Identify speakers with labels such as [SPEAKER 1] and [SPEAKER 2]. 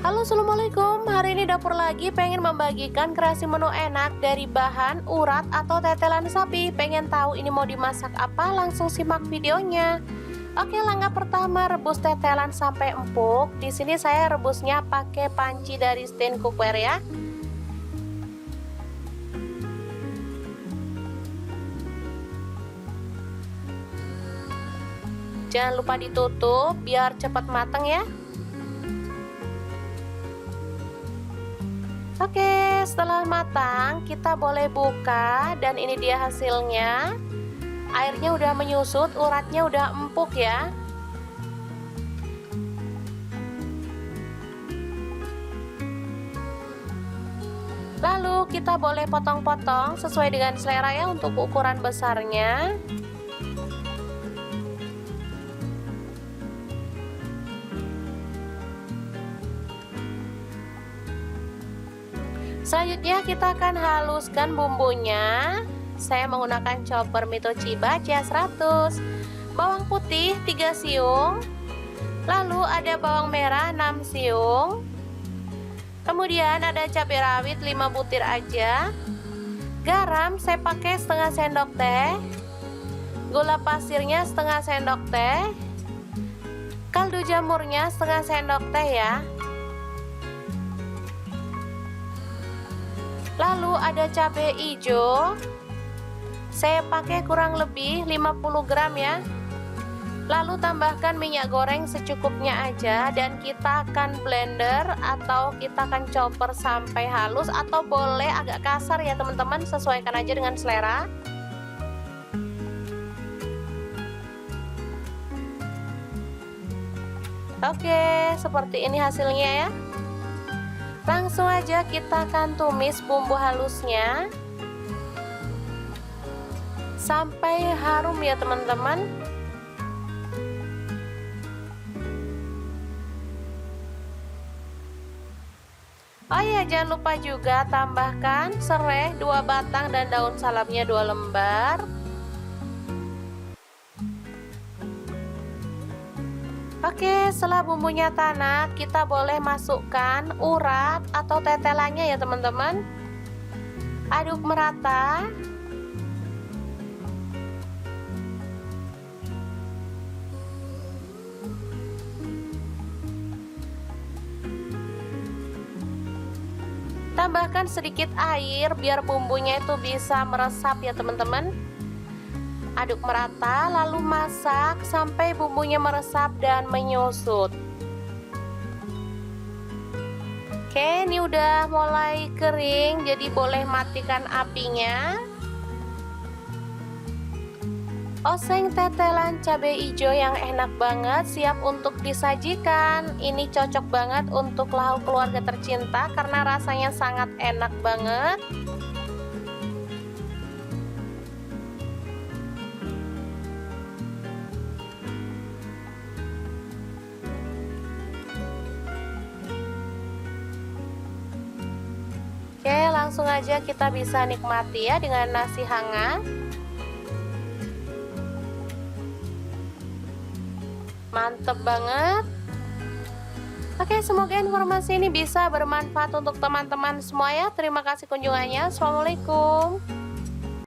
[SPEAKER 1] Halo, assalamualaikum. Hari ini dapur lagi pengen membagikan kreasi menu enak dari bahan urat atau tetelan sapi. Pengen tahu ini mau dimasak apa? Langsung simak videonya. Oke, langkah pertama rebus tetelan sampai empuk. Di sini saya rebusnya pakai panci dari stand cookware ya. Jangan lupa ditutup biar cepat matang ya. Oke, setelah matang kita boleh buka dan ini dia hasilnya. Airnya udah menyusut, uratnya udah empuk ya. Lalu kita boleh potong-potong sesuai dengan selera ya untuk ukuran besarnya. Selanjutnya kita akan haluskan bumbunya. Saya menggunakan chopper Mitoshiba CH100. Bawang putih 3 siung. Lalu ada bawang merah 6 siung. Kemudian ada cabai rawit 5 butir aja. Garam saya pakai setengah sendok teh. Gula pasirnya setengah sendok teh. Kaldu jamurnya setengah sendok teh ya. Lalu ada cabai hijau, saya pakai kurang lebih 50 gram ya. Lalu tambahkan minyak goreng secukupnya aja dan kita akan blender atau kita akan chopper sampai halus atau boleh agak kasar ya teman-teman, sesuaikan aja dengan selera. Oke, seperti ini hasilnya ya. Langsung aja kita akan tumis bumbu halusnya sampai harum ya teman-teman. Oh ya, jangan lupa juga tambahkan serai 2 batang dan daun salamnya 2 lembar. Oke, setelah bumbunya tanak, kita boleh masukkan urat atau tetelannya ya teman-teman. Aduk merata. Tambahkan sedikit air biar bumbunya itu bisa meresap ya teman-teman. Aduk merata lalu masak sampai bumbunya meresap dan menyusut. Oke, ini udah mulai kering, jadi boleh matikan apinya. Oseng tetelan cabai hijau yang enak banget siap untuk disajikan. Ini cocok banget untuk lauk keluarga tercinta karena rasanya sangat enak banget. Oke, langsung aja kita bisa nikmati ya dengan nasi hangat. Mantep banget. Oke, semoga informasi ini bisa bermanfaat untuk teman-teman semua ya. Terima kasih kunjungannya. Assalamualaikum.